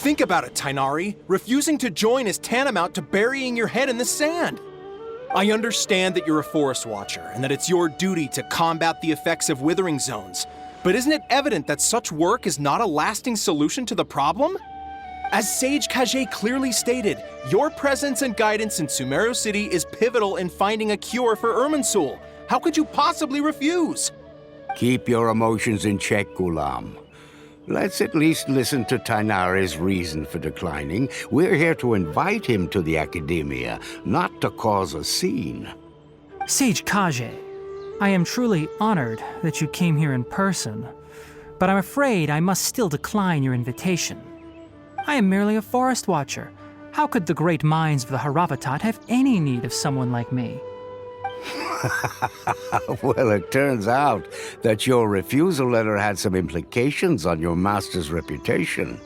Think about it, Tighnari. Refusing to join is tantamount to burying your head in the sand. I understand that you're a forest watcher and that it's your duty to combat the effects of withering zones, but isn't it evident that such work is not a lasting solution to the problem? As Sage Kage clearly stated, your presence and guidance in Sumeru City is pivotal in finding a cure for Irminsul. How could you possibly refuse? Keep your emotions in check, Ghulam. Let's at least listen to Tighnari's reason for declining. We're here to invite him to the Akademiya, not to cause a scene. Sage Kage, I am truly honored that you came here in person, but I'm afraid I must still decline your invitation. I am merely a forest watcher. How could the great minds of the Haravatat have any need of someone like me? Well, it turns out that your refusal letter had some implications on your master's reputation.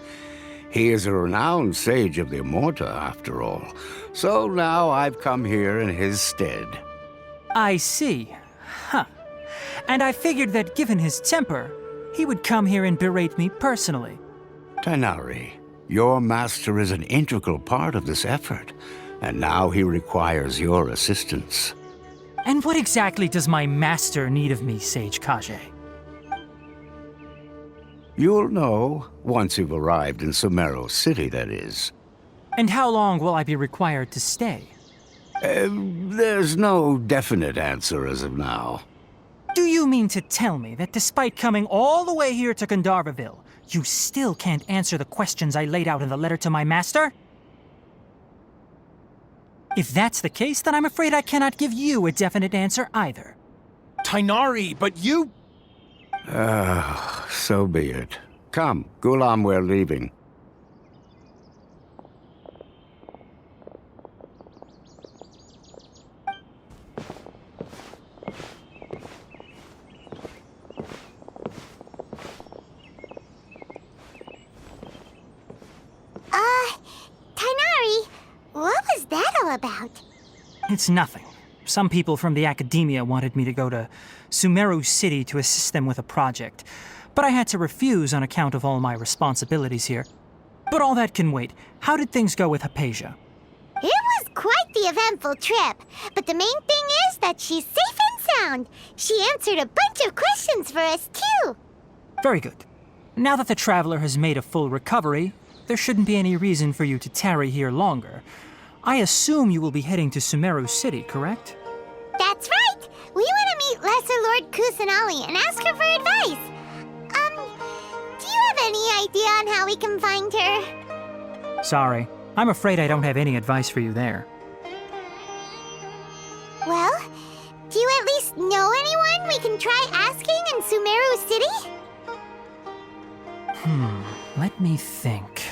He is a renowned sage of the Immorta, after all. So now I've come here in his stead. I see. Huh. And I figured that given his temper, he would come here and berate me personally. Tighnari, your master is an integral part of this effort, and now he requires your assistance. And what exactly does my master need of me, Sage Kage? You'll know once you've arrived in Sumeru City, that is. And how long will I be required to stay? There's no definite answer as of now. Do you mean to tell me that despite coming all the way here to Gandharvaville, you still can't answer the questions I laid out in the letter to my master? If that's the case, then I'm afraid I cannot give you a definite answer either. Tighnari, but you... So be it. Come, Ghulam, we're leaving. Tighnari, what was that all about? It's nothing. Some people from the Akademiya wanted me to go to Sumeru City to assist them with a project, but I had to refuse on account of all my responsibilities here. But all that can wait. How did things go with Haypasia? It was quite the eventful trip, but the main thing is that she's safe and sound. She answered a bunch of questions for us, too. Very good. Now that the traveler has made a full recovery, there shouldn't be any reason for you to tarry here longer. I assume you will be heading to Sumeru City, correct? That's right! We want to meet Lesser Lord Kusanali and ask her for advice. Do you have any idea on how we can find her? Sorry. I'm afraid I don't have any advice for you there. Well, do you at least know anyone we can try asking in Sumeru City? Let me think.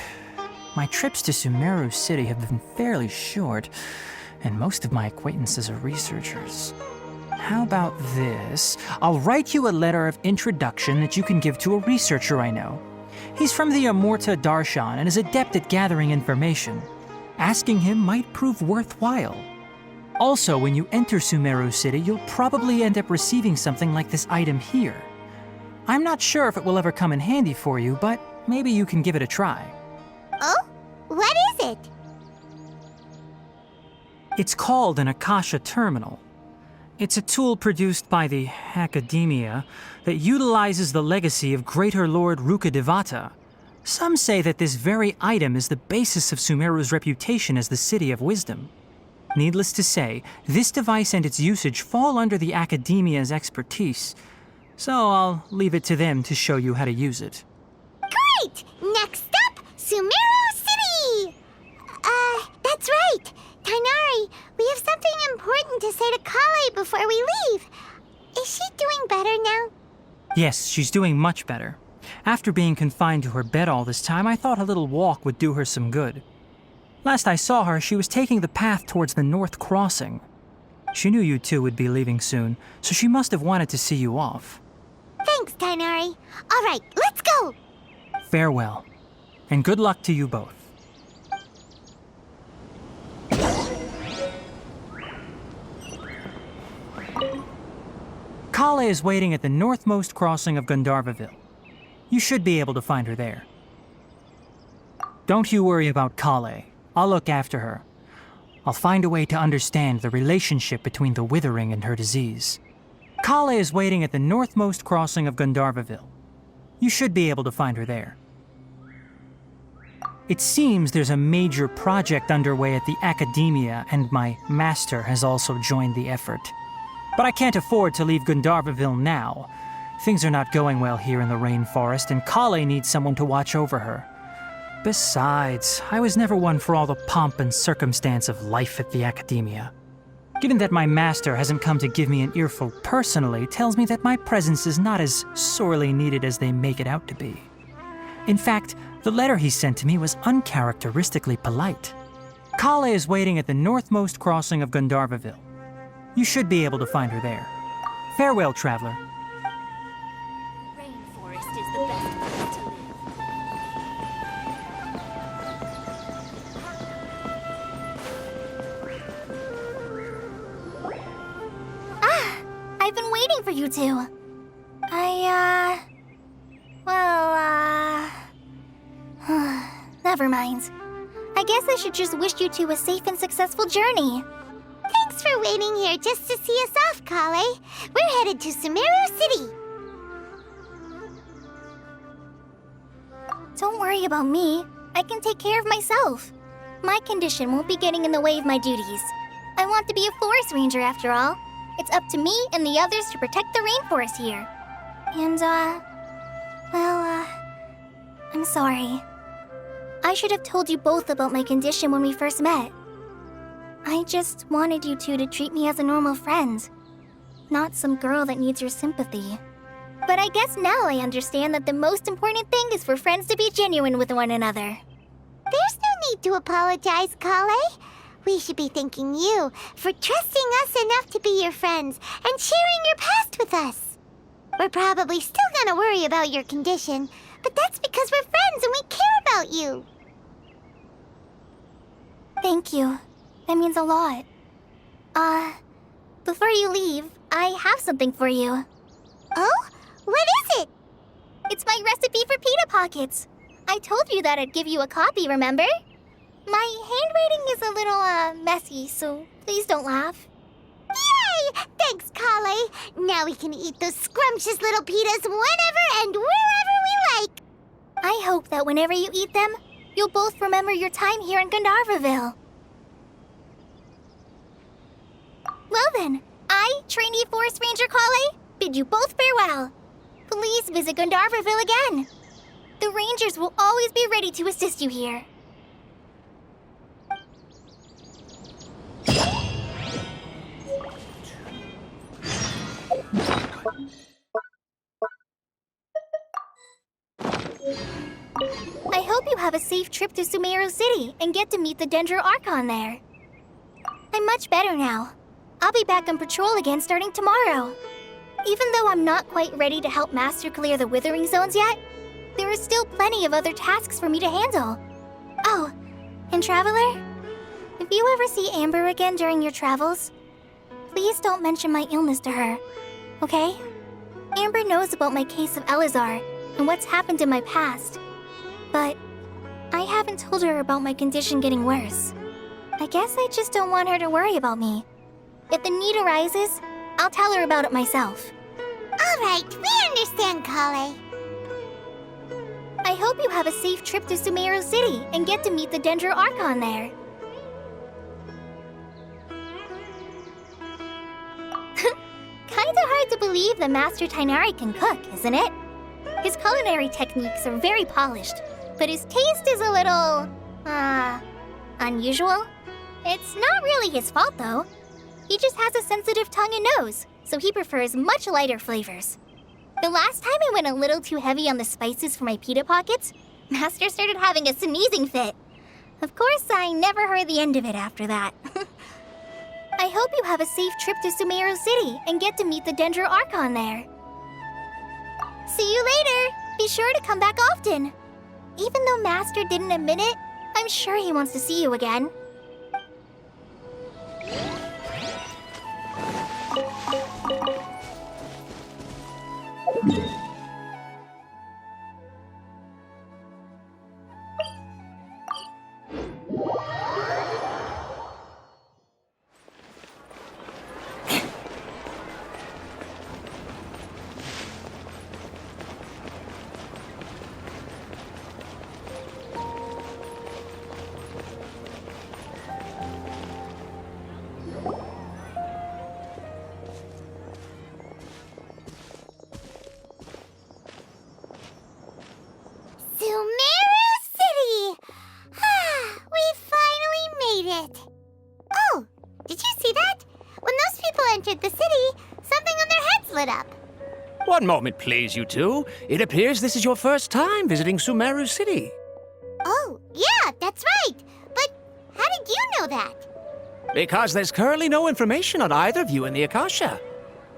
My trips to Sumeru City have been fairly short, and most of my acquaintances are researchers. How about this? I'll write you a letter of introduction that you can give to a researcher I know. He's from the Immorta Darshan and is adept at gathering information. Asking him might prove worthwhile. Also, when you enter Sumeru City, you'll probably end up receiving something like this item here. I'm not sure if it will ever come in handy for you, but maybe you can give it a try. Oh? What is it? It's called an Akasha Terminal. It's a tool produced by the Akademiya that utilizes the legacy of Greater Lord Rukkhadevata. Some say that this very item is the basis of Sumeru's reputation as the City of Wisdom. Needless to say, this device and its usage fall under the Akademiya's expertise, so I'll leave it to them to show you how to use it. Great! Next up, Sumeru City! That's right! Tighnari, we have something important to say to Collei before we leave. Is she doing better now? Yes, she's doing much better. After being confined to her bed all this time, I thought a little walk would do her some good. Last I saw her, she was taking the path towards the North Crossing. She knew you two would be leaving soon, so she must have wanted to see you off. Thanks, Tighnari. All right, let's go! Farewell, and good luck to you both. Collei is waiting at the northmost crossing of Gandharvaville. You should be able to find her there. Don't you worry about Collei. I'll look after her. I'll find a way to understand the relationship between the withering and her disease. Collei is waiting at the northmost crossing of Gandharvaville. You should be able to find her there. It seems there's a major project underway at the Akademiya, and my master has also joined the effort. But I can't afford to leave Gandharvaville now. Things are not going well here in the rainforest, and Collei needs someone to watch over her. Besides, I was never one for all the pomp and circumstance of life at the Akademiya. Given that my master hasn't come to give me an earful personally, tells me that my presence is not as sorely needed as they make it out to be. In fact, the letter he sent to me was uncharacteristically polite. Collei is waiting at the northmost crossing of Gandharvaville. You should be able to find her there. Farewell, traveler. Rainforest is the best place to live. I've been waiting for you two. Never mind. I guess I should just wish you two a safe and successful journey. Thanks for waiting here just to see us off, Collei. We're headed to Sumeru City. Don't worry about me. I can take care of myself. My condition won't be getting in the way of my duties. I want to be a forest ranger after all. It's up to me and the others to protect the rainforest here. And, I'm sorry. I should have told you both about my condition when we first met. I just wanted you two to treat me as a normal friend, not some girl that needs your sympathy. But I guess now I understand that the most important thing is for friends to be genuine with one another. There's no need to apologize, Collei. We should be thanking you for trusting us enough to be your friends and sharing your past with us. We're probably still gonna worry about your condition, but that's because we're friends and we care about you. Thank you. That means a lot. Before you leave, I have something for you. Oh? What is it? It's my recipe for pita pockets. I told you that I'd give you a copy, remember? My handwriting is a little, messy, so please don't laugh. Yay! Thanks, Collei. Now we can eat those scrumptious little pitas whenever and wherever we like. I hope that whenever you eat them, you'll both remember your time here in Gandharvaville. Well then, I, trainee forest ranger Collei, bid you both farewell. Please visit Gandharvaville again. The rangers will always be ready to assist you here. I hope you have a safe trip to Sumeru City and get to meet the Dendro Archon there. I'm much better now. I'll be back on patrol again starting tomorrow. Even though I'm not quite ready to help Master clear the withering zones yet, there are still plenty of other tasks for me to handle. Oh, and Traveler, if you ever see Amber again during your travels, please don't mention my illness to her, okay? Amber knows about my case of Elazar and what's happened in my past, but I haven't told her about my condition getting worse. I guess I just don't want her to worry about me. If the need arises, I'll tell her about it myself. All right, we understand, Collei. I hope you have a safe trip to Sumeru City and get to meet the Dendro Archon there. Kinda hard to believe that Master Tighnari can cook, isn't it? His culinary techniques are very polished, but his taste is a little, unusual. It's not really his fault, though. He just has a sensitive tongue and nose, so he prefers much lighter flavors. The last time I went a little too heavy on the spices for my pita pockets, Master started having a sneezing fit. Of course, I never heard the end of it after that. I hope you have a safe trip to Sumeru City and get to meet the Dendro Archon there. See you later! Be sure to come back often. Even though Master didn't admit it, I'm sure he wants to see you again. One moment, please, you two. It appears this is your first time visiting Sumeru City. Oh, yeah, that's right. But how did you know that? Because there's currently no information on either of you in the Akasha.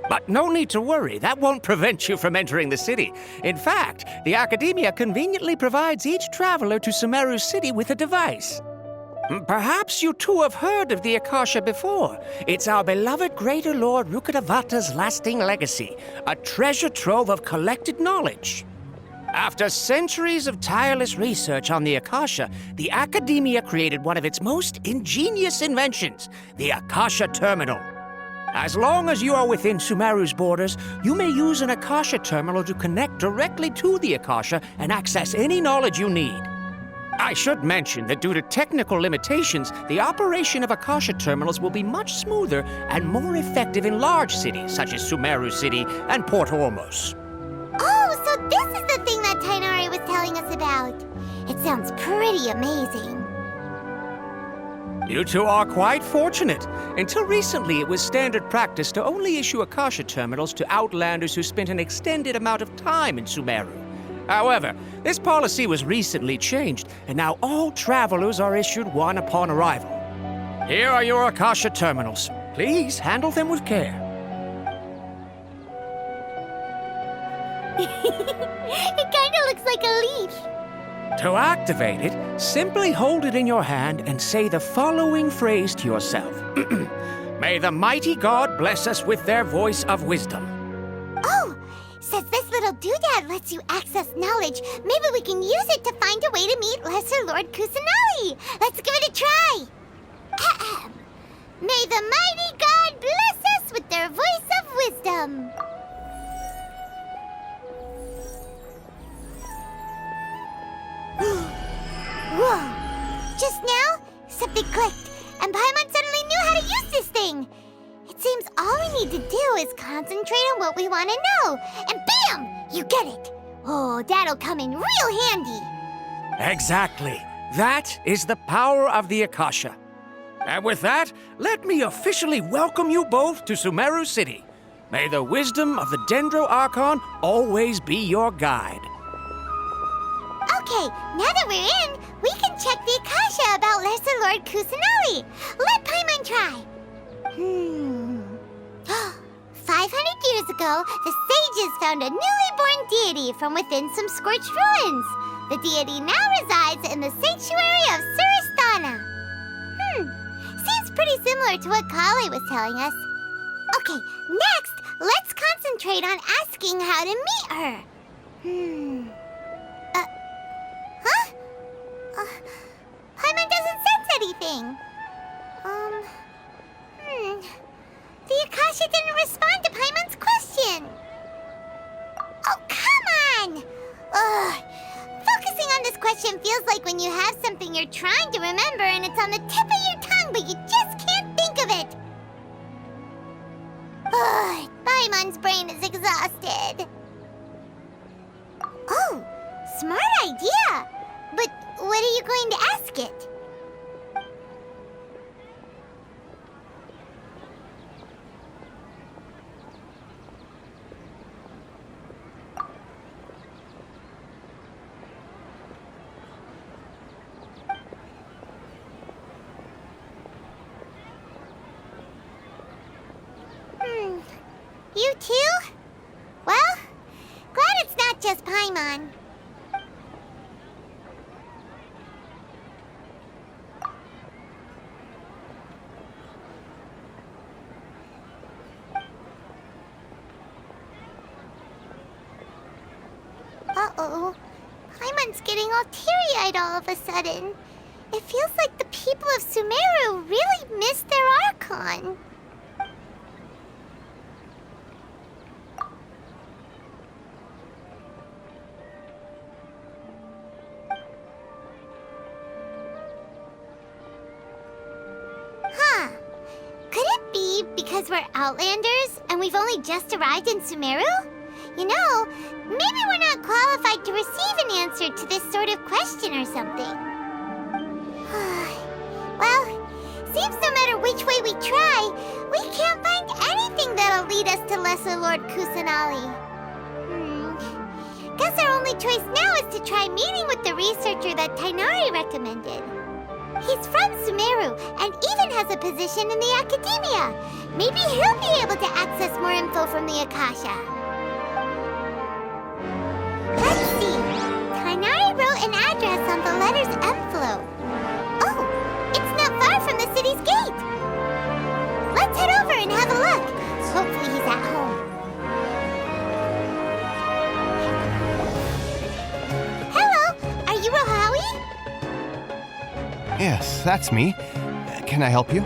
But no need to worry, that won't prevent you from entering the city. In fact, the Akademiya conveniently provides each traveler to Sumeru City with a device. Perhaps you two have heard of the Akasha before. It's our beloved Greater Lord Rukkhadevata's lasting legacy, a treasure trove of collected knowledge. After centuries of tireless research on the Akasha, the Akademiya created one of its most ingenious inventions, the Akasha Terminal. As long as you are within Sumeru's borders, you may use an Akasha Terminal to connect directly to the Akasha and access any knowledge you need. I should mention that due to technical limitations, the operation of Akasha Terminals will be much smoother and more effective in large cities such as Sumeru City and Port Ormos. Oh, so this is the thing that Tighnari was telling us about. It sounds pretty amazing. You two are quite fortunate. Until recently, it was standard practice to only issue Akasha Terminals to outlanders who spent an extended amount of time in Sumeru. However, this policy was recently changed, and now all travelers are issued one upon arrival. Here are your Akasha Terminals. Please handle them with care. It kinda looks like a leaf. To activate it, simply hold it in your hand and say the following phrase to yourself. May the mighty God bless us with their voice of wisdom. Oh, since this little doodad lets you access knowledge, maybe we can use it to find a way to meet Lesser Lord Kusanali. Let's give it a try. Ahem. May the mighty God bless us with their voice of wisdom. Whoa! Just now, something clicked, and Paimon suddenly knew how to use this thing. It seems all we need to do is concentrate on what we want to know, and bam! You get it. Oh, that'll come in real handy. Exactly. That is the power of the Akasha. And with that, let me officially welcome you both to Sumeru City. May the wisdom of the Dendro Archon always be your guide. Okay, now that we're in, we can check the Akasha about Lesser Lord Kusanali. Let Paimon try. 500 years ago, the sages found a newly born deity from within some scorched ruins. The deity now resides in the sanctuary of Suristana. Seems pretty similar to what Collei was telling us. Okay, next, let's concentrate on asking how to meet her. Paimon doesn't sense anything. The Akasha didn't respond to Paimon's question. Oh, come on! Ugh. Focusing on this question feels like when you have something you're trying to remember and it's on the tip of your tongue, but you just can't think of it. Ugh, Paimon's brain is exhausted. Oh, smart idea. But what are you going to ask it? You too? Well, glad it's not just Paimon. Uh-oh. Paimon's getting all teary-eyed all of a sudden. It feels like the people of Sumeru really missed their Archon. Huh. Could it be because we're Outlanders and we've only just arrived in Sumeru? You know, maybe we're not qualified to receive an answer to this sort of question or something. Well, seems no matter which way we try, we can't find anything that'll lead us to Lesser Lord Kusanali. guess our only choice now is to try meeting with the researcher that Tighnari recommended. He's from Sumeru and even has a position in the Akademiya. Maybe he'll be able to access more info from the Akasha. Let's see. Tighnari wrote an address on the letter's envelope. Oh, it's not far from the city's gate. Let's head over and have a look. Hopefully he's at home. Hello, are you Rohawi? Yes, that's me. Can I help you?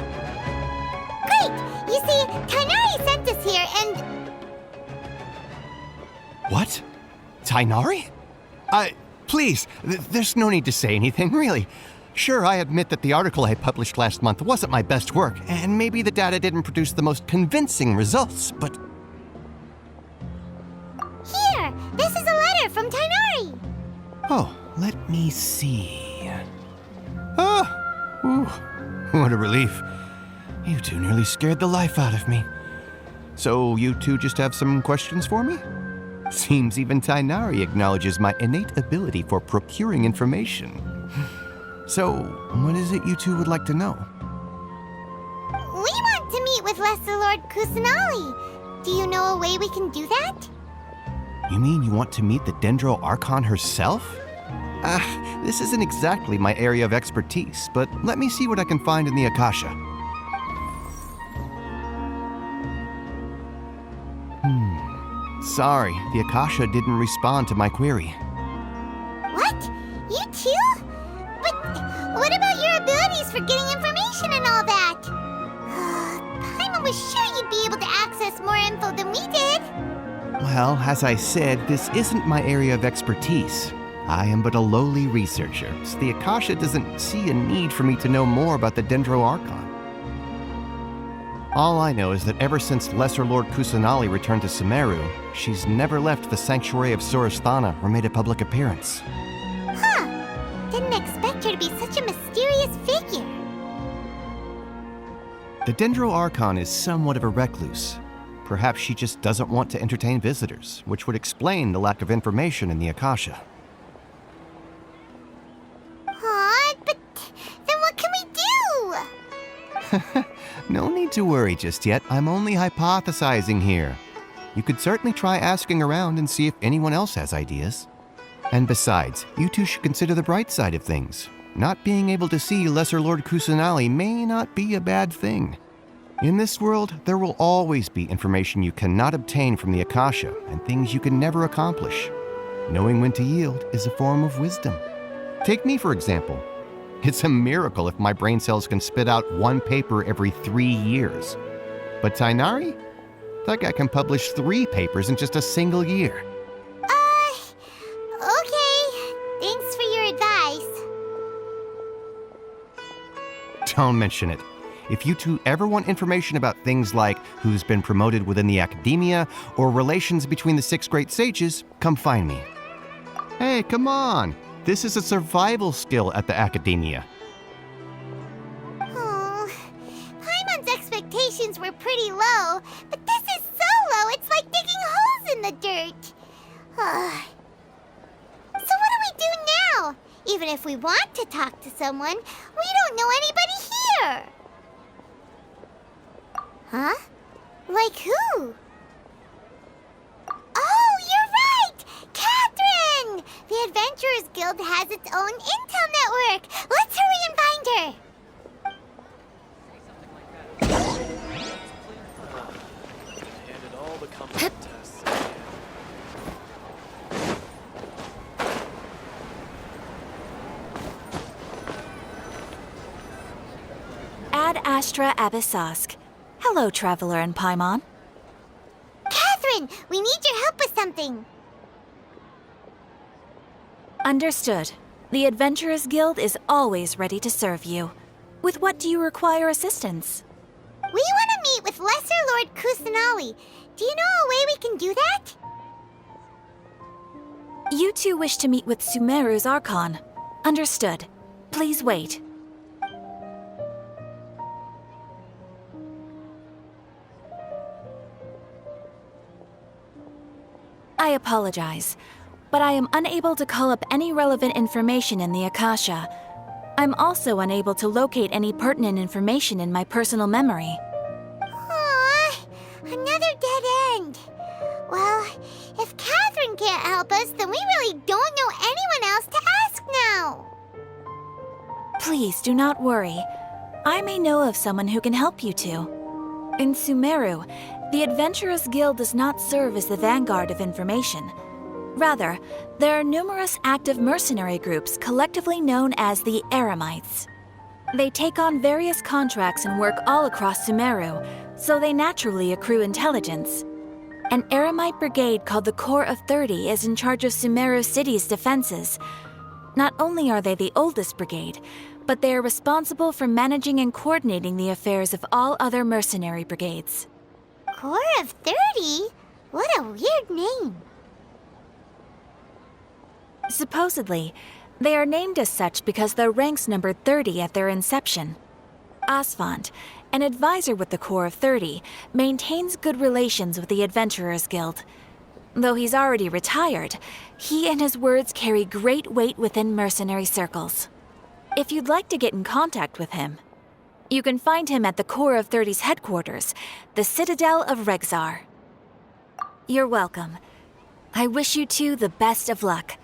Great! You see, Tighnari sent us here and... What? Tighnari? Please, there's no need to say anything, really. Sure, I admit that the article I published last month wasn't my best work, and maybe the data didn't produce the most convincing results, but... Here! This is a letter from Tighnari! Oh, let me see. Ah! Ooh, what a relief. You two nearly scared the life out of me. So, you two just have some questions for me? Seems even Tighnari acknowledges my innate ability for procuring information. So, what is it you two would like to know? We want to meet with Lesser Lord Kusanali. Do you know a way we can do that? You mean you want to meet the Dendro Archon herself? This isn't exactly my area of expertise, but let me see what I can find in the Akasha. Sorry, the Akasha didn't respond to my query. What? You too? But what about your abilities for getting information and all that? Paimon was sure you'd be able to access more info than we did. Well, as I said, this isn't my area of expertise. I am but a lowly researcher, so the Akasha doesn't see a need for me to know more about the Dendro Archon. All I know is that ever since Lesser Lord Kusanali returned to Sumeru, she's never left the Sanctuary of Sorasthana or made a public appearance. Huh. Didn't expect her to be such a mysterious figure. The Dendro Archon is somewhat of a recluse. Perhaps she just doesn't want to entertain visitors, which would explain the lack of information in the Akasha. But then what can we do? No need to worry just yet. I'm only hypothesizing here. You could certainly try asking around and see if anyone else has ideas. And besides, you two should consider the bright side of things. Not being able to see Lesser Lord Kusanali may not be a bad thing. In this world, there will always be information you cannot obtain from the Akasha and things you can never accomplish. Knowing when to yield is a form of wisdom. Take me, for example. It's a miracle if my brain cells can spit out one paper every 3 years. But Tighnari? That guy can publish 3 papers in just a single year. Okay. Thanks for your advice. Don't mention it. If you two ever want information about things like who's been promoted within the Akademiya or relations between the 6 great sages, come find me. Hey, come on! This is a survival skill at the Akademiya. Oh, Paimon's expectations were pretty low, but this is so low it's like digging holes in the dirt. So what do we do now? Even if we want to talk to someone, we don't know anybody here. Huh? Like who? Oh, you're right! Catherine! The Adventurers Guild has its own intel network. Let's hurry and find her. Handed all the competent tests again. Ad Astra Abyssask. Hello, Traveler and Paimon. Catherine, we need your help with something. Understood. The Adventurers Guild is always ready to serve you. With what do you require assistance? We want to meet with Lesser Lord Kusanali. Do you know a way we can do that? You two wish to meet with Sumeru's Archon. Understood. Please wait. I apologize. but I am unable to call up any relevant information in the Akasha. I'm also unable to locate any pertinent information in my personal memory. Aww, another dead end. Well, if Catherine can't help us, then we really don't know anyone else to ask now. Please do not worry. I may know of someone who can help you two. In Sumeru, the Adventurers Guild does not serve as the vanguard of information. Rather, there are numerous active mercenary groups collectively known as the Eremites. They take on various contracts and work all across Sumeru, so they naturally accrue intelligence. An Eremite brigade called the Corps of 30 is in charge of Sumeru City's defenses. Not only are they the oldest brigade, but they are responsible for managing and coordinating the affairs of all other mercenary brigades. Corps of 30? What a weird name. Supposedly, they are named as such because their ranks numbered 30 at their inception. Asfand, an advisor with the Corps of 30, maintains good relations with the Adventurers Guild. Though he's already retired, he and his words carry great weight within mercenary circles. If you'd like to get in contact with him, you can find him at the Corps of 30's headquarters, the Citadel of Rexar. You're welcome. I wish you two the best of luck.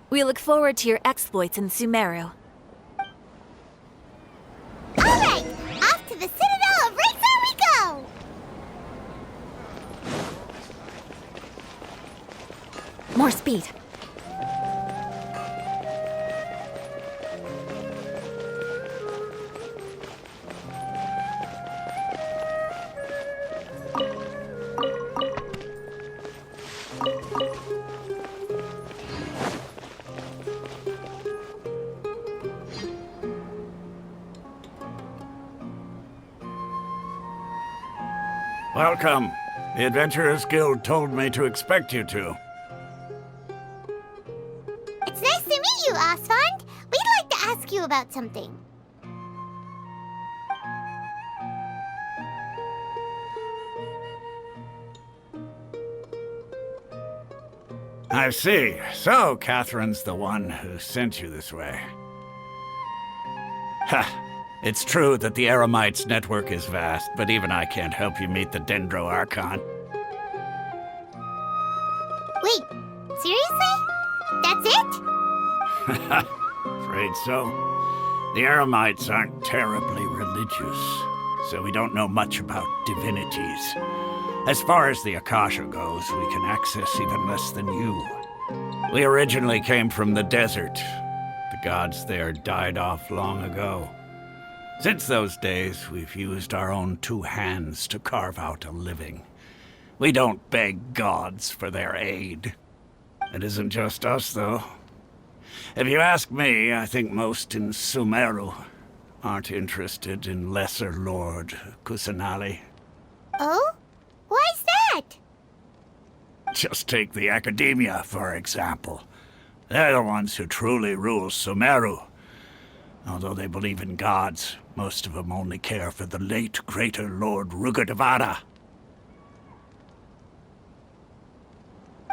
We look forward to your exploits in Sumeru. All right, off to the Citadel of Rexar we go! More speed. Welcome. The Adventurers Guild told me to expect you two. It's nice to meet you, Asfand. We'd like to ask you about something. I see. So, Catherine's the one who sent you this way. Ha! It's true that the Eremites' network is vast, but even I can't help you meet the Dendro Archon. Wait, seriously? That's it? Afraid so. The Eremites aren't terribly religious, so we don't know much about divinities. As far as the Akasha goes, we can access even less than you. We originally came from the desert. The gods there died off long ago. Since those days, we've used our own two hands to carve out a living. We don't beg gods for their aid. It isn't just us, though. If you ask me, I think most in Sumeru aren't interested in Lesser Lord Kusanali. Oh? Why's that? Just take the Akademiya, for example. They're the ones who truly rule Sumeru. Although they believe in gods, most of them only care for the late Greater Lord Rukkhadevata.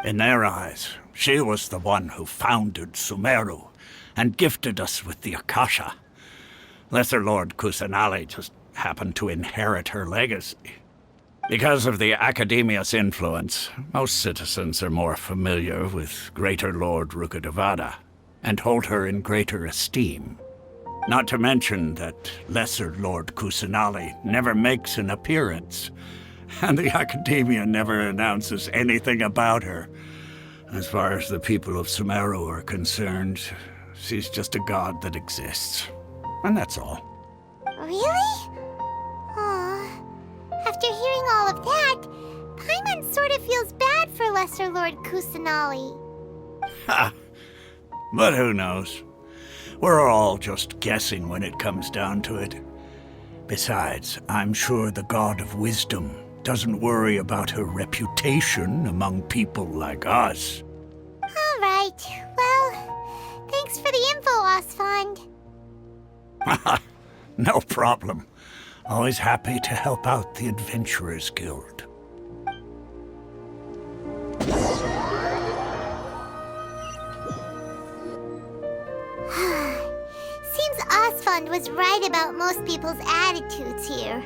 In their eyes, she was the one who founded Sumeru and gifted us with the Akasha. Lesser Lord Kusanali just happened to inherit her legacy. Because of the Akademiya's influence, most citizens are more familiar with Greater Lord Rukkhadevata and hold her in greater esteem. Not to mention that Lesser Lord Kusanali never makes an appearance, and the Akademiya never announces anything about her. As far as the people of Sumeru are concerned, she's just a god that exists. And that's all. Really? Aw. After hearing all of that, Paimon sort of feels bad for Lesser Lord Kusanali. Ha! But who knows? We're all just guessing when it comes down to it. Besides, I'm sure the God of Wisdom doesn't worry about her reputation among people like us. All right. Well, thanks for the info, Asfand. No problem. Always happy to help out the Adventurers Guild. Fund was right about most people's attitudes here.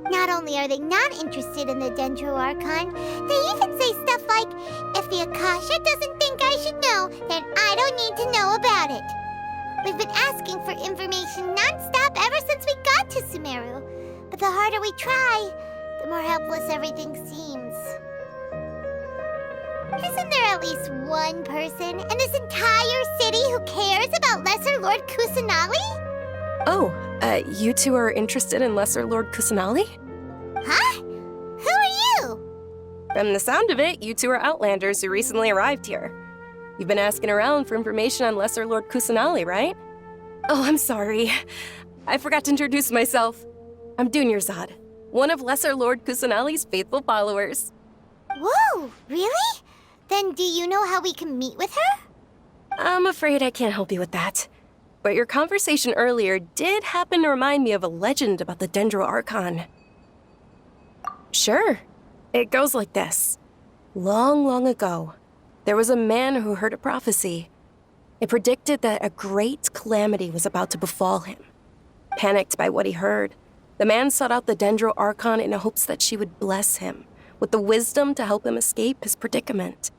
Not only are they not interested in the Dendro Archon, they even say stuff like, if the Akasha doesn't think I should know, then I don't need to know about it. We've been asking for information non-stop ever since we got to Sumeru. But the harder we try, the more helpless everything seems. Isn't there at least one person in this entire city who cares about Lesser Lord Kusanali? Oh, you two are interested in Lesser Lord Kusanali? Huh? Who are you? From the sound of it, you two are Outlanders who recently arrived here. You've been asking around for information on Lesser Lord Kusanali, right? Oh, I'm sorry. I forgot to introduce myself. I'm Dunyazad, one of Lesser Lord Kusanali's faithful followers. Whoa, really? Then do you know how we can meet with her? I'm afraid I can't help you with that. But your conversation earlier did happen to remind me of a legend about the Dendro Archon. Sure. It goes like this. Long, long ago, there was a man who heard a prophecy. It predicted that a great calamity was about to befall him. Panicked by what he heard, the man sought out the Dendro Archon in hopes that she would bless him with the wisdom to help him escape his predicament.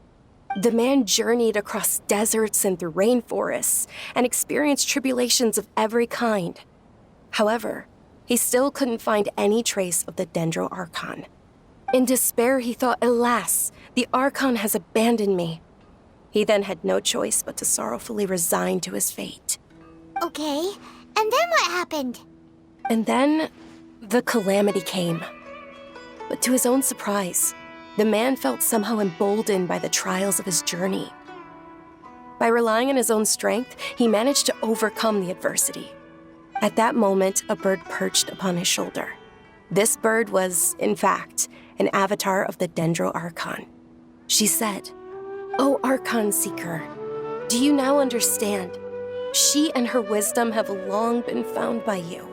The man journeyed across deserts and through rainforests and experienced tribulations of every kind. However, he still couldn't find any trace of the Dendro Archon. In despair, he thought, alas, the Archon has abandoned me. He then had no choice but to sorrowfully resign to his fate. Okay, and then what happened? And then, the calamity came. But to his own surprise, the man felt somehow emboldened by the trials of his journey. By relying on his own strength, he managed to overcome the adversity. At that moment, a bird perched upon his shoulder. This bird was, in fact, an avatar of the Dendro Archon. She said, "O Archon Seeker, do you now understand? She and her wisdom have long been found by you.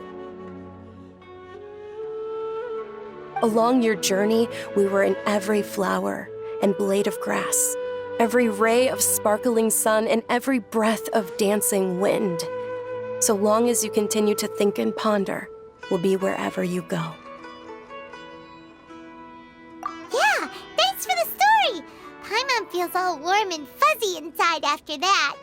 Along your journey, we were in every flower and blade of grass, every ray of sparkling sun, and every breath of dancing wind. So long as you continue to think and ponder, we'll be wherever you go." Yeah, thanks for the story! Paimon feels all warm and fuzzy inside after that.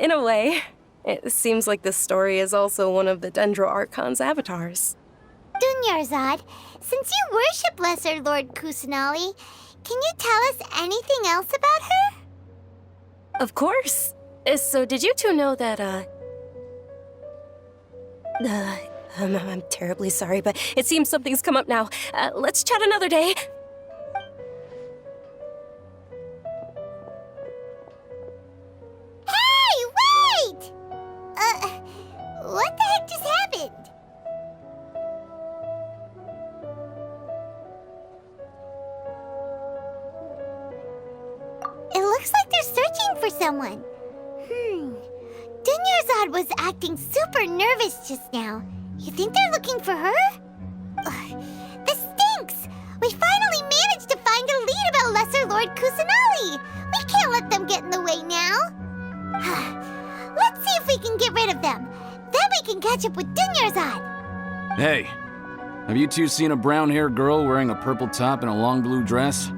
In a way, it seems like this story is also one of the Dendro Archon's avatars. Dunyazad, since you worship Lesser Lord Kusanali, can you tell us anything else about her? Of course. So did you two know that, I'm terribly sorry, but it seems something's come up now. Let's chat another day. Hey, wait! What the heck just happened? It looks like they're searching for someone. Dunyazad was acting super nervous just now. You think they're looking for her? Ugh, this stinks! We finally managed to find a lead about Lesser Lord Kusanali! We can't let them get in the way now! Let's see if we can get rid of them. Then we can catch up with Dunyazad! Hey, have you two seen a brown-haired girl wearing a purple top and a long blue dress?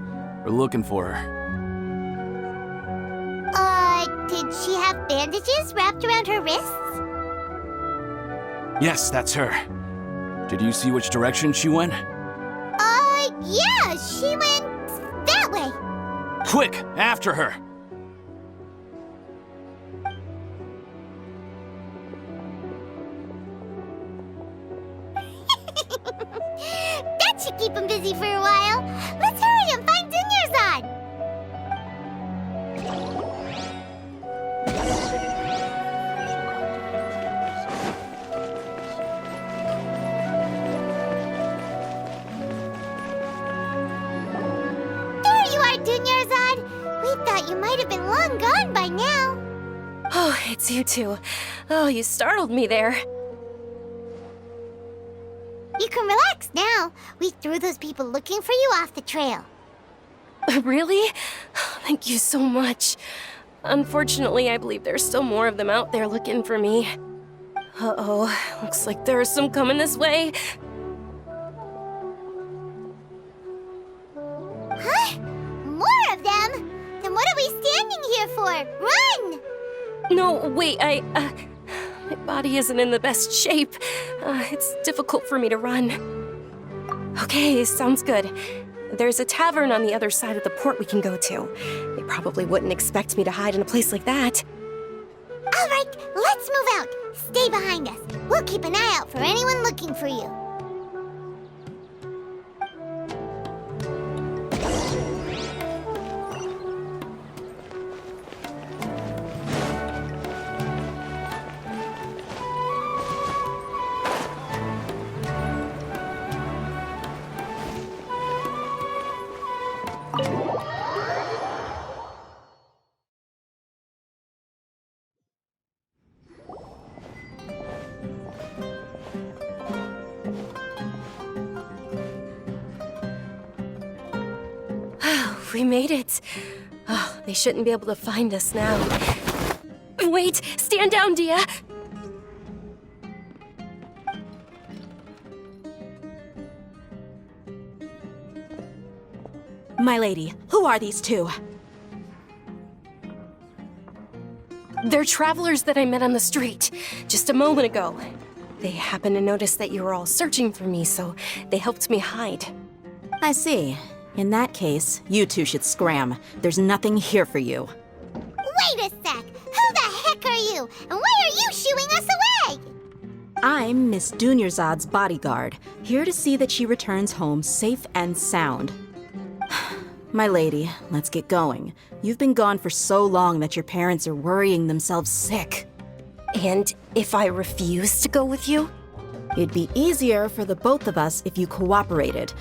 We're looking for her. Did she have bandages wrapped around her wrists? Yes, that's her. Did you see which direction she went? Yeah, she went that way. Quick, after her! That should keep him busy for a while. Let's hurry and find Dunyazad! Dunyazad, we thought you might have been long gone by now. Oh, it's you two. Oh, you startled me there. You can relax now. We threw those people looking for you off the trail. Really? Thank you so much. Unfortunately, I believe there's still more of them out there looking for me. Uh-oh, looks like there are some coming this way. Huh? More of them? Then what are we standing here for? Run! No, wait, my body isn't in the best shape. It's difficult for me to run. Okay, sounds good. There's a tavern on the other side of the port we can go to. They probably wouldn't expect me to hide in a place like that. All right, let's move out. Stay behind us. We'll keep an eye out for anyone looking for you. We made it. Oh, they shouldn't be able to find us now. Wait! Stand down, Dia! My lady, who are these two? They're travelers that I met on the street just a moment ago. They happened to notice that you were all searching for me, so they helped me hide. I see. In that case, you two should scram. There's nothing here for you. Wait a sec! Who the heck are you? And why are you shooing us away? I'm Miss Dunyazad's bodyguard, here to see that she returns home safe and sound. My lady, let's get going. You've been gone for so long that your parents are worrying themselves sick. And if I refuse to go with you? It'd be easier for the both of us if you cooperated.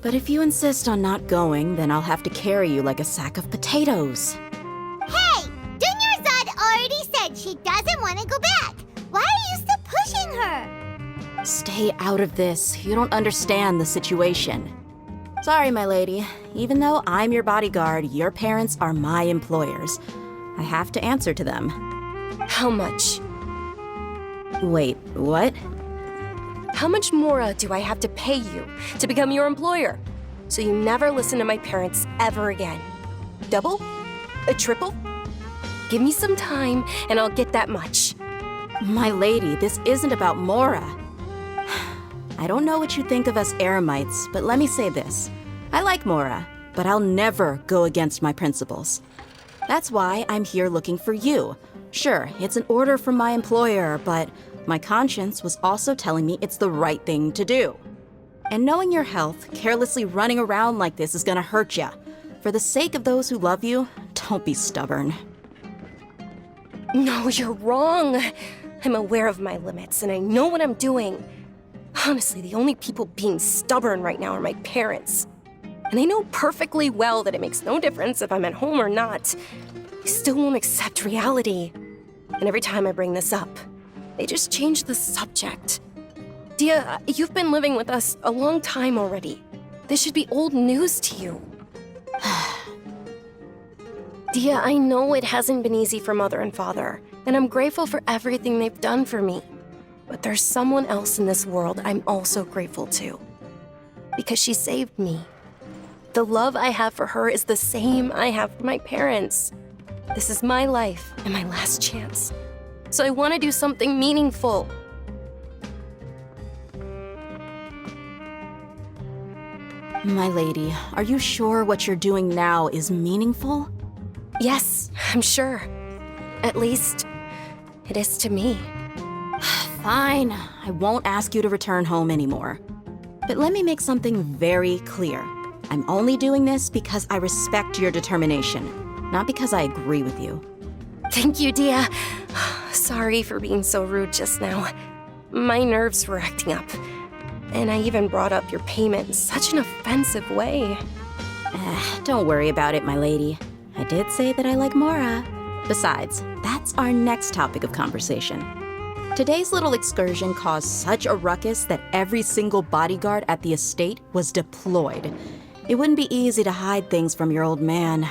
But if you insist on not going, then I'll have to carry you like a sack of potatoes. Hey! Dunyazad already said she doesn't want to go back. Why are you still pushing her? Stay out of this. You don't understand the situation. Sorry, my lady. Even though I'm your bodyguard, your parents are my employers. I have to answer to them. How much? Wait, what? How much more do I have to pay you to become your employer? So you never listen to my parents ever again. Double? A triple? Give me some time and I'll get that much. My lady, this isn't about Mora. I don't know what you think of us Eremites, but let me say this. I like Mora, but I'll never go against my principles. That's why I'm here looking for you. Sure, it's an order from my employer, but my conscience was also telling me it's the right thing to do. And knowing your health, carelessly running around like this is gonna hurt ya. For the sake of those who love you, don't be stubborn. No, you're wrong. I'm aware of my limits and I know what I'm doing. Honestly, the only people being stubborn right now are my parents. And they know perfectly well that it makes no difference if I'm at home or not. They still won't accept reality. And every time I bring this up, they just change the subject. Dia, you've been living with us a long time already. This should be old news to you. Dia, I know it hasn't been easy for Mother and Father, and I'm grateful for everything they've done for me. But there's someone else in this world I'm also grateful to. Because she saved me. The love I have for her is the same I have for my parents. This is my life and my last chance. So I want to do something meaningful. My lady, are you sure what you're doing now is meaningful? Yes, I'm sure. At least, it is to me. Fine, I won't ask you to return home anymore. But let me make something very clear. I'm only doing this because I respect your determination, not because I agree with you. Thank you, Dia. Sorry for being so rude just now. My nerves were acting up. And I even brought up your payment in such an offensive way. Don't worry about it, my lady. I did say that I like Mora. Besides, that's our next topic of conversation. Today's little excursion caused such a ruckus that every single bodyguard at the estate was deployed. It wouldn't be easy to hide things from your old man.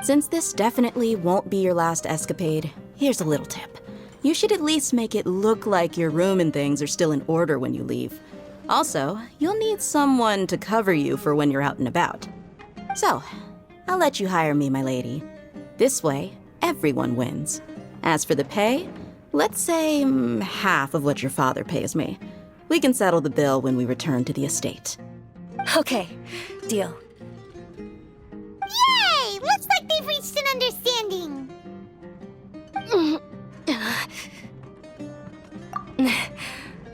Since this definitely won't be your last escapade, here's a little tip. You should at least make it look like your room and things are still in order when you leave. Also, you'll need someone to cover you for when you're out and about. So, I'll let you hire me, my lady. This way, everyone wins. As for the pay, let's say half of what your father pays me. We can settle the bill when we return to the estate. Okay, deal. Yay! Looks like they've reached an understanding.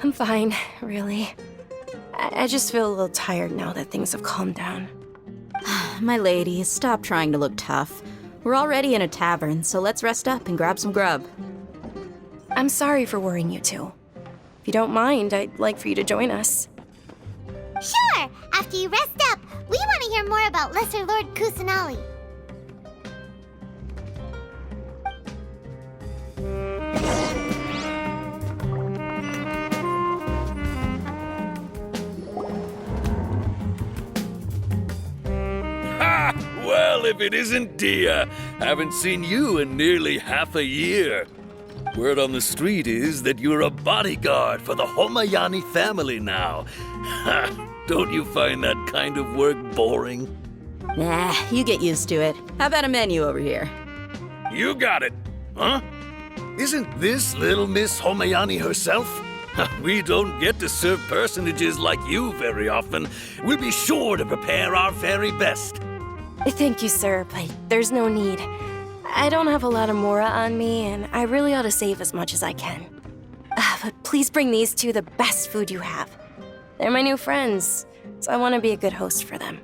I'm fine, really. I just feel a little tired now that things have calmed down. My lady, stop trying to look tough. We're already in a tavern, so let's rest up and grab some grub. I'm sorry for worrying you two. If you don't mind, I'd like for you to join us. Sure! After you rest up, we want to hear more about Lesser Lord Kusanali. Well, if it isn't Dia, haven't seen you in nearly half a year. Word on the street is that you're a bodyguard for the Homayani family now. Don't you find that kind of work boring? Nah, you get used to it. How about a menu over here? You got it, huh? Isn't this little Miss Homayani herself? We don't get to serve personages like you very often. We'll be sure to prepare our very best. Thank you, sir, but there's no need. I don't have a lot of Mora on me, and I really ought to save as much as I can. But please bring these two the best food you have. They're my new friends, so I want to be a good host for them.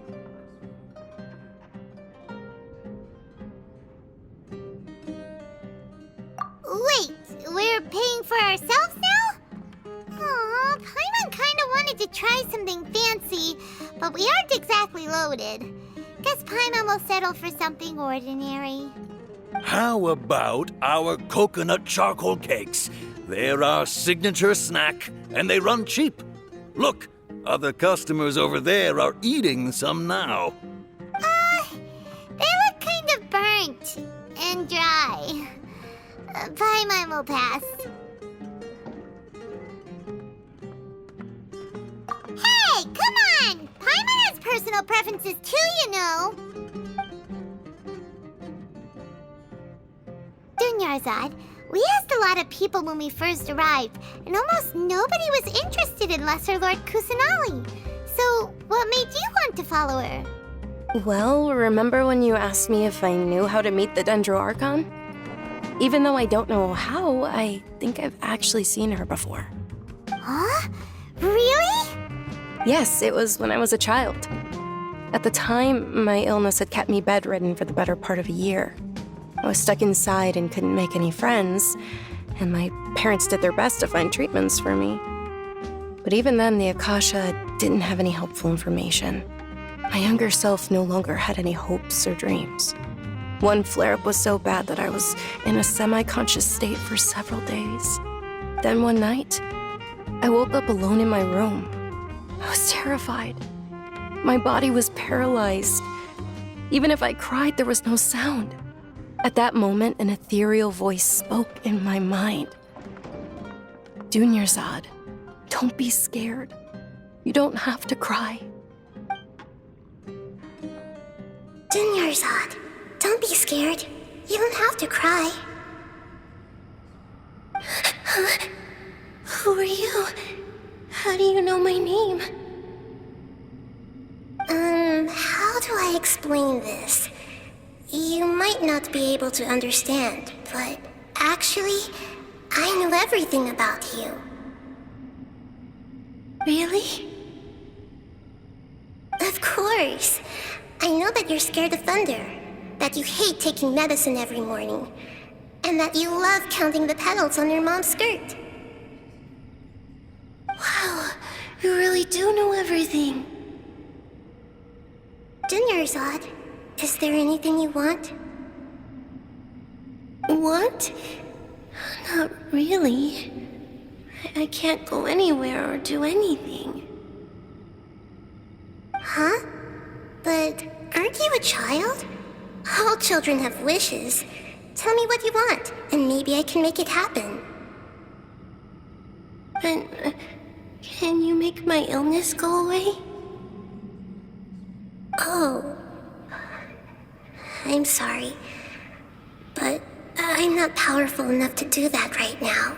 Wait, we're paying for ourselves now? Aw, Paimon kinda wanted to try something fancy, but we aren't exactly loaded. Guess Paimon will settle for something ordinary. How about our coconut charcoal cakes? They're our signature snack, and they run cheap. Look, other customers over there are eating some now. They look kind of burnt and dry. Paimon will pass. Hey, come on! Paimon has personal preferences too, you know. Dunyazad, we asked a lot of people when we first arrived, and almost nobody was interested in Lesser Lord Kusanali. So, what made you want to follow her? Well, remember when you asked me if I knew how to meet the Dendro Archon? Even though I don't know how, I think I've actually seen her before. Huh? Really? Yes, it was when I was a child. At the time, my illness had kept me bedridden for the better part of a year. I was stuck inside and couldn't make any friends, and my parents did their best to find treatments for me. But even then, the Akasha didn't have any helpful information. My younger self no longer had any hopes or dreams. One flare-up was so bad that I was in a semi-conscious state for several days. Then one night, I woke up alone in my room. I was terrified. My body was paralyzed. Even if I cried, there was no sound. At that moment, an ethereal voice spoke in my mind. Dunyazad, don't be scared. You don't have to cry. Dunyazad, don't be scared. You don't have to cry. Who are you? How do you know my name? How do I explain this? You might not be able to understand, but actually, I know everything about you. Really? Of course. I know that you're scared of thunder, that you hate taking medicine every morning, and that you love counting the petals on your mom's skirt. Wow, you really do know everything. Dunyazad, is there anything you want? Want? Not really. I can't go anywhere or do anything. Huh? But aren't you a child? All children have wishes. Tell me what you want, and maybe I can make it happen. But can you make my illness go away? Oh. I'm sorry, but I'm not powerful enough to do that right now.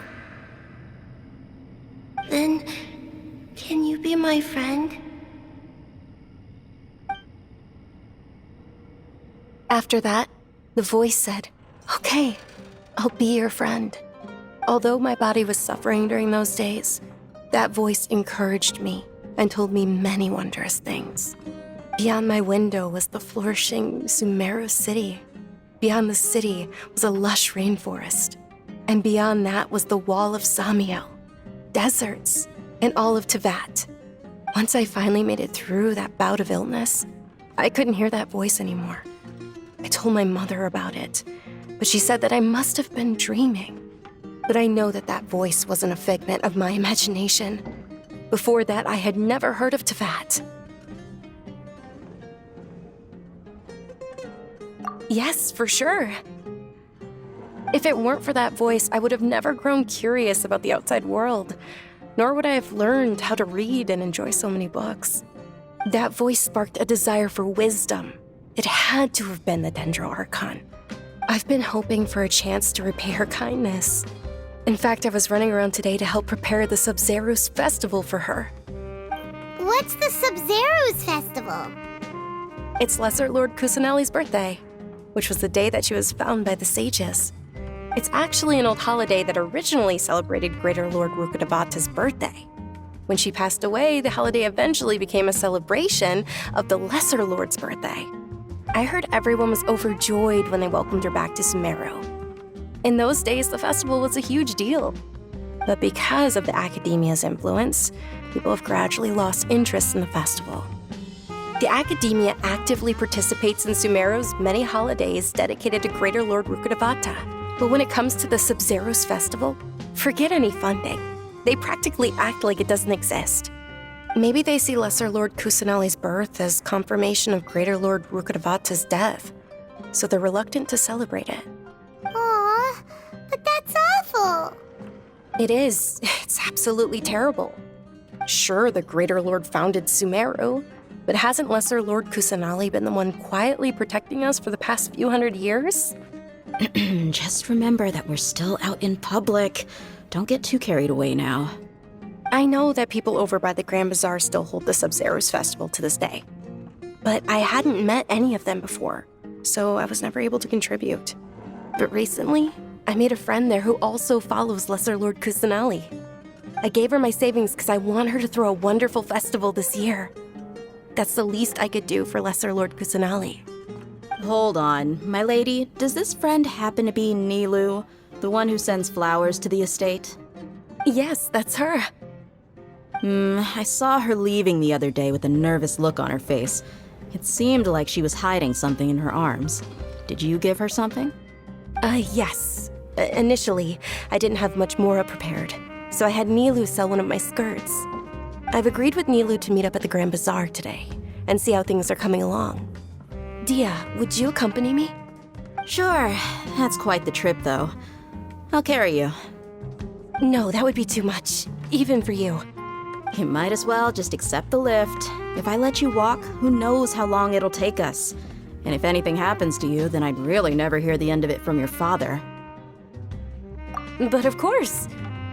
Then, can you be my friend? After that, the voice said, "Okay, I'll be your friend." Although my body was suffering during those days, that voice encouraged me and told me many wondrous things. Beyond my window was the flourishing Sumeru City. Beyond the city was a lush rainforest. And beyond that was the wall of Samiel, deserts, and all of Tevat. Once I finally made it through that bout of illness, I couldn't hear that voice anymore. I told my mother about it, but she said that I must have been dreaming. But I know that that voice wasn't a figment of my imagination. Before that, I had never heard of Tevat. Yes, for sure. If it weren't for that voice, I would have never grown curious about the outside world, nor would I have learned how to read and enjoy so many books. That voice sparked a desire for wisdom. It had to have been the Dendro Archon. I've been hoping for a chance to repay her kindness. In fact, I was running around today to help prepare the Sub-Zerus festival for her. What's the Sub-Zerus festival? It's Lesser Lord Kusanali's birthday, which was the day that she was found by the sages. It's actually an old holiday that originally celebrated Greater Lord Rukkhadevata's birthday. When she passed away, the holiday eventually became a celebration of the Lesser Lord's birthday. I heard everyone was overjoyed when they welcomed her back to Sumeru. In those days, the festival was a huge deal. But because of the Akademiya's influence, people have gradually lost interest in the festival. The Akademiya actively participates in Sumeru's many holidays dedicated to Greater Lord Rukkhadevata. But when it comes to the Sub-Zerus festival, forget any funding. They practically act like it doesn't exist. Maybe they see Lesser Lord Kusanali's birth as confirmation of Greater Lord Rukkhadevata's death, so they're reluctant to celebrate it. Aw, but that's awful. It is. It's absolutely terrible. Sure, the Greater Lord founded Sumeru, but hasn't Lesser Lord Kusanali been the one quietly protecting us for the past few hundred years? Just remember that we're still out in public. Don't get too carried away now. I know that people over by the Grand Bazaar still hold the Sub-Zerus festival to this day. But I hadn't met any of them before, so I was never able to contribute. But recently, I made a friend there who also follows Lesser Lord Kusanali. I gave her my savings because I want her to throw a wonderful festival this year. That's the least I could do for Lesser Lord Kusanali. Hold on, my lady. Does this friend happen to be Nilu, the one who sends flowers to the estate? Yes, that's her. I saw her leaving the other day with a nervous look on her face. It seemed like she was hiding something in her arms. Did you give her something? Yes. Initially, I didn't have much more prepared, so I had Nilu sell one of my skirts. I've agreed with Nilu to meet up at the Grand Bazaar today and see how things are coming along. Dia, would you accompany me? Sure. That's quite the trip, though. I'll carry you. No, that would be too much, even for you. You might as well just accept the lift. If I let you walk, who knows how long it'll take us. And if anything happens to you, then I'd really never hear the end of it from your father. But of course.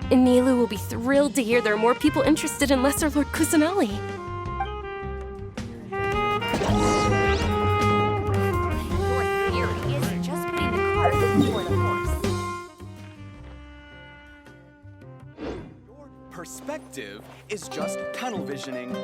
Nilu will be thrilled to hear there are more people interested in Lesser Lord Kusanali. Perspective is just tunnel visioning.